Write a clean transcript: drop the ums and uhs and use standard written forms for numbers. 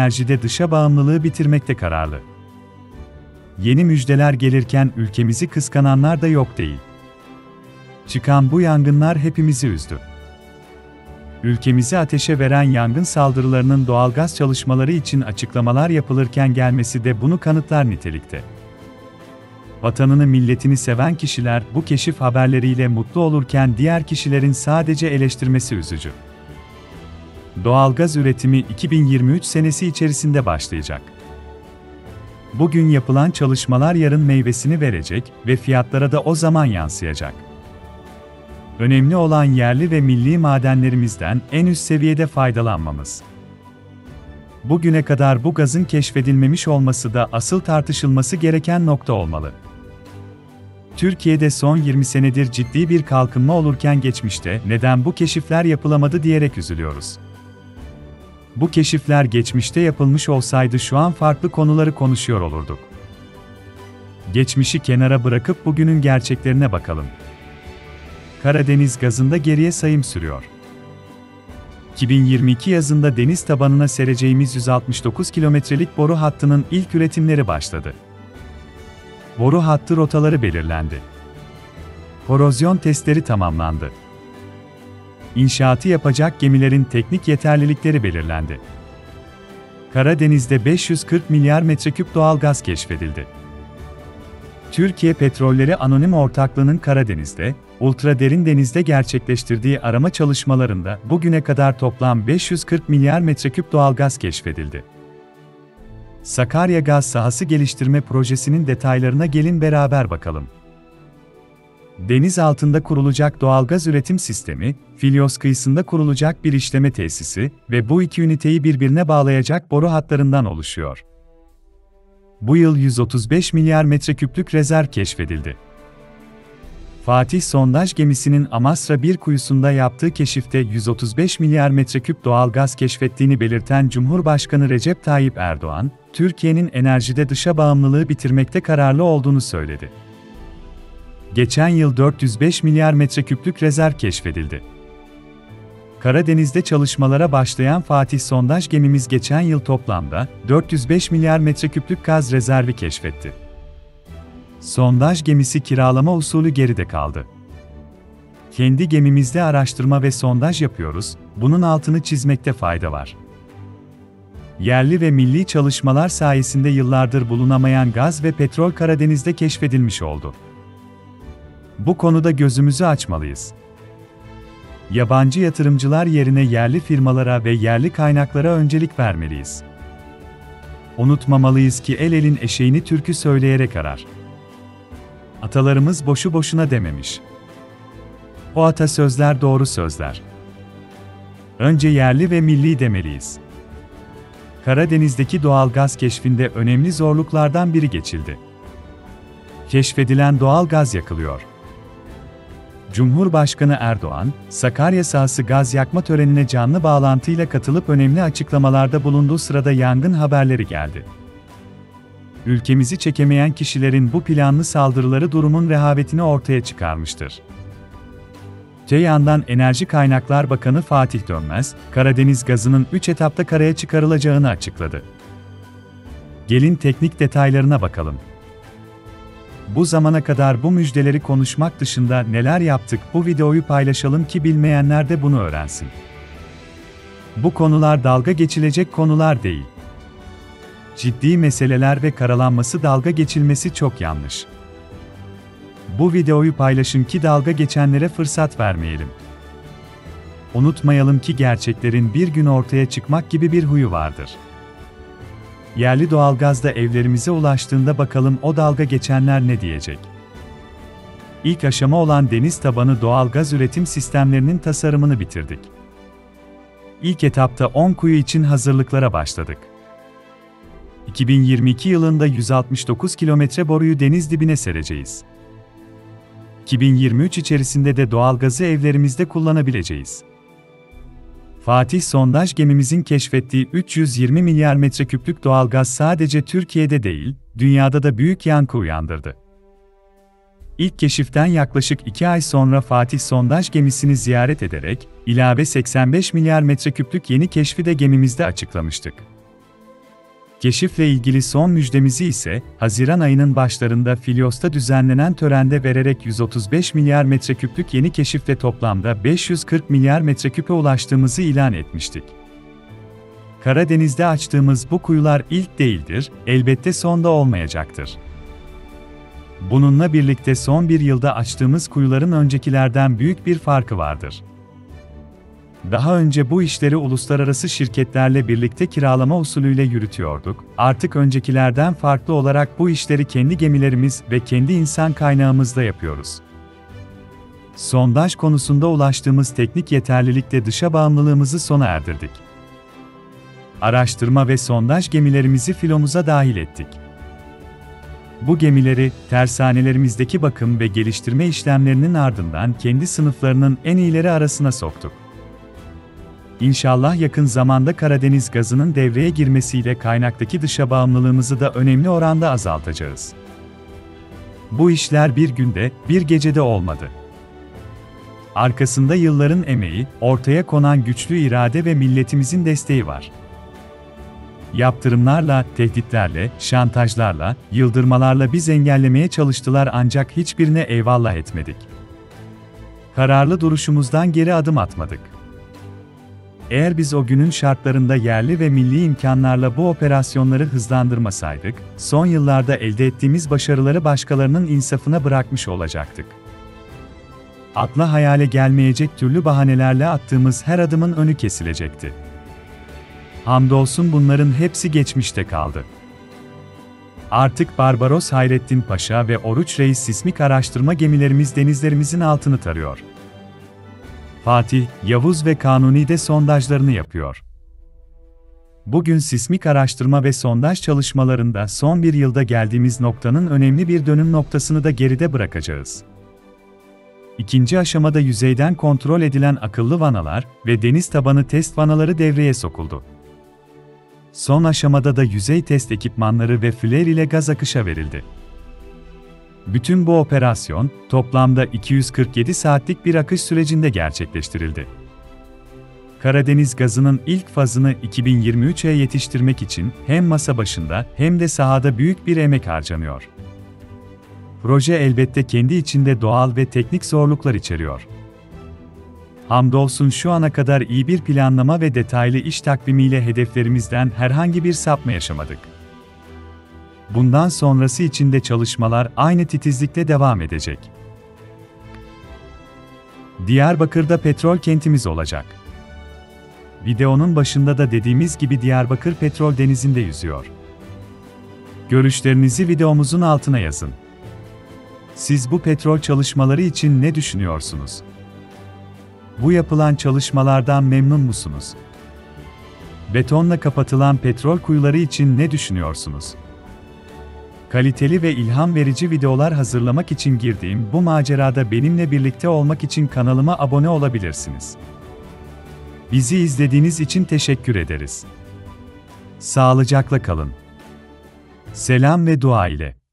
enerjide dışa bağımlılığı bitirmekte kararlı. Yeni müjdeler gelirken ülkemizi kıskananlar da yok değil. Çıkan bu yangınlar hepimizi üzdü. Ülkemizi ateşe veren yangın saldırılarının doğalgaz çalışmaları için açıklamalar yapılırken gelmesi de bunu kanıtlar nitelikte. Vatanını, milletini seven kişiler bu keşif haberleriyle mutlu olurken diğer kişilerin sadece eleştirmesi üzücü. Doğalgaz üretimi 2023 senesi içerisinde başlayacak. Bugün yapılan çalışmalar yarın meyvesini verecek ve fiyatlara da o zaman yansıyacak. Önemli olan yerli ve milli madenlerimizden en üst seviyede faydalanmamız. Bugüne kadar bu gazın keşfedilmemiş olması da asıl tartışılması gereken nokta olmalı. Türkiye'de son 20 senedir ciddi bir kalkınma olurken geçmişte neden bu keşifler yapılamadı diyerek üzülüyoruz. Bu keşifler geçmişte yapılmış olsaydı şu an farklı konuları konuşuyor olurduk. Geçmişi kenara bırakıp bugünün gerçeklerine bakalım. Karadeniz gazında geriye sayım sürüyor. 2022 yazında deniz tabanına sereceğimiz 169 kilometrelik boru hattının ilk üretimleri başladı. Boru hattı rotaları belirlendi. Korozyon testleri tamamlandı. İnşaatı yapacak gemilerin teknik yeterlilikleri belirlendi. Karadeniz'de 540 milyar metreküp doğalgaz keşfedildi. Türkiye Petrolleri Anonim Ortaklığı'nın Karadeniz'de, ultraderin denizde gerçekleştirdiği arama çalışmalarında bugüne kadar toplam 540 milyar metreküp doğalgaz keşfedildi. Sakarya Gaz Sahası Geliştirme Projesi'nin detaylarına gelin beraber bakalım. Deniz altında kurulacak doğalgaz üretim sistemi, Filyos kıyısında kurulacak bir işleme tesisi ve bu iki üniteyi birbirine bağlayacak boru hatlarından oluşuyor. Bu yıl 135 milyar metreküplük rezerv keşfedildi. Fatih sondaj gemisinin Amasra 1 kuyusunda yaptığı keşifte 135 milyar metreküp doğalgaz keşfettiğini belirten Cumhurbaşkanı Recep Tayyip Erdoğan, Türkiye'nin enerjide dışa bağımlılığı bitirmekte kararlı olduğunu söyledi. Geçen yıl 405 milyar metreküplük rezerv keşfedildi. Karadeniz'de çalışmalara başlayan Fatih sondaj gemimiz geçen yıl toplamda 405 milyar metreküplük gaz rezervi keşfetti. Sondaj gemisi kiralama usulü geride kaldı. Kendi gemimizde araştırma ve sondaj yapıyoruz, bunun altını çizmekte fayda var. Yerli ve milli çalışmalar sayesinde yıllardır bulunamayan gaz ve petrol Karadeniz'de keşfedilmiş oldu. Bu konuda gözümüzü açmalıyız. Yabancı yatırımcılar yerine yerli firmalara ve yerli kaynaklara öncelik vermeliyiz. Unutmamalıyız ki el elin eşeğini türkü söyleyerek arar. Atalarımız boşu boşuna dememiş. O atasözler doğru sözler. Önce yerli ve milli demeliyiz. Karadeniz'deki doğalgaz keşfinde önemli zorluklardan biri geçildi. Keşfedilen doğalgaz yakılıyor. Cumhurbaşkanı Erdoğan, Sakarya sahası gaz yakma törenine canlı bağlantıyla katılıp önemli açıklamalarda bulunduğu sırada yangın haberleri geldi. Ülkemizi çekemeyen kişilerin bu planlı saldırıları durumun rehavetini ortaya çıkarmıştır. Öte yandan Enerji Kaynaklar Bakanı Fatih Dönmez, Karadeniz gazının 3 etapta karaya çıkarılacağını açıkladı. Gelin teknik detaylarına bakalım. Bu zamana kadar bu müjdeleri konuşmak dışında neler yaptık, bu videoyu paylaşalım ki bilmeyenler de bunu öğrensin. Bu konular dalga geçilecek konular değil. Ciddi meseleler ve karalanması dalga geçilmesi çok yanlış. Bu videoyu paylaşın ki dalga geçenlere fırsat vermeyelim. Unutmayalım ki gerçeklerin bir gün ortaya çıkmak gibi bir huyu vardır. Yerli doğalgaz da evlerimize ulaştığında bakalım o dalga geçenler ne diyecek? İlk aşama olan deniz tabanı doğalgaz üretim sistemlerinin tasarımını bitirdik. İlk etapta 10 kuyu için hazırlıklara başladık. 2022 yılında 169 kilometre boruyu deniz dibine sereceğiz. 2023 içerisinde de doğalgazı evlerimizde kullanabileceğiz. Fatih sondaj gemimizin keşfettiği 320 milyar metreküplük doğalgaz sadece Türkiye'de değil, dünyada da büyük yankı uyandırdı. İlk keşiften yaklaşık 2 ay sonra Fatih sondaj gemisini ziyaret ederek, ilave 85 milyar metreküplük yeni keşfi de gemimizde açıklamıştık. Keşifle ilgili son müjdemizi ise, Haziran ayının başlarında Filyos'ta düzenlenen törende vererek 135 milyar metreküplük yeni keşifle toplamda 540 milyar metreküpe ulaştığımızı ilan etmiştik. Karadeniz'de açtığımız bu kuyular ilk değildir, elbette son da olmayacaktır. Bununla birlikte son bir yılda açtığımız kuyuların öncekilerden büyük bir farkı vardır. Daha önce bu işleri uluslararası şirketlerle birlikte kiralama usulüyle yürütüyorduk, artık öncekilerden farklı olarak bu işleri kendi gemilerimiz ve kendi insan kaynağımızla yapıyoruz. Sondaj konusunda ulaştığımız teknik yeterlilikle dışa bağımlılığımızı sona erdirdik. Araştırma ve sondaj gemilerimizi filomuza dahil ettik. Bu gemileri, tersanelerimizdeki bakım ve geliştirme işlemlerinin ardından kendi sınıflarının en iyileri arasına soktuk. İnşallah yakın zamanda Karadeniz gazının devreye girmesiyle kaynaktaki dışa bağımlılığımızı da önemli oranda azaltacağız. Bu işler bir günde, bir gecede olmadı. Arkasında yılların emeği, ortaya konan güçlü irade ve milletimizin desteği var. Yaptırımlarla, tehditlerle, şantajlarla, yıldırmalarla biz engellemeye çalıştılar ancak hiçbirine eyvallah etmedik. Kararlı duruşumuzdan geri adım atmadık. Eğer biz o günün şartlarında yerli ve milli imkanlarla bu operasyonları hızlandırmasaydık, son yıllarda elde ettiğimiz başarıları başkalarının insafına bırakmış olacaktık. Akla hayale gelmeyecek türlü bahanelerle attığımız her adımın önü kesilecekti. Hamdolsun bunların hepsi geçmişte kaldı. Artık Barbaros Hayrettin Paşa ve Oruç Reis sismik araştırma gemilerimiz denizlerimizin altını tarıyor. Fatih, Yavuz ve Kanuni de sondajlarını yapıyor. Bugün sismik araştırma ve sondaj çalışmalarında son bir yılda geldiğimiz noktanın önemli bir dönüm noktasını da geride bırakacağız. İkinci aşamada yüzeyden kontrol edilen akıllı vanalar ve deniz tabanı test vanaları devreye sokuldu. Son aşamada da yüzey test ekipmanları ve flare ile gaz akışa verildi. Bütün bu operasyon, toplamda 247 saatlik bir akış sürecinde gerçekleştirildi. Karadeniz gazının ilk fazını 2023'e yetiştirmek için hem masa başında hem de sahada büyük bir emek harcanıyor. Proje elbette kendi içinde doğal ve teknik zorluklar içeriyor. Hamdolsun şu ana kadar iyi bir planlama ve detaylı iş takvimiyle hedeflerimizden herhangi bir sapma yaşamadık. Bundan sonrası için de çalışmalar aynı titizlikle devam edecek. Diyarbakır'da petrol kentimiz olacak. Videonun başında da dediğimiz gibi Diyarbakır petrol denizinde yüzüyor. Görüşlerinizi videomuzun altına yazın. Siz bu petrol çalışmaları için ne düşünüyorsunuz? Bu yapılan çalışmalardan memnun musunuz? Betonla kapatılan petrol kuyuları için ne düşünüyorsunuz? Kaliteli ve ilham verici videolar hazırlamak için girdiğim bu macerada benimle birlikte olmak için kanalıma abone olabilirsiniz. Bizi izlediğiniz için teşekkür ederiz. Sağlıcakla kalın. Selam ve dua ile.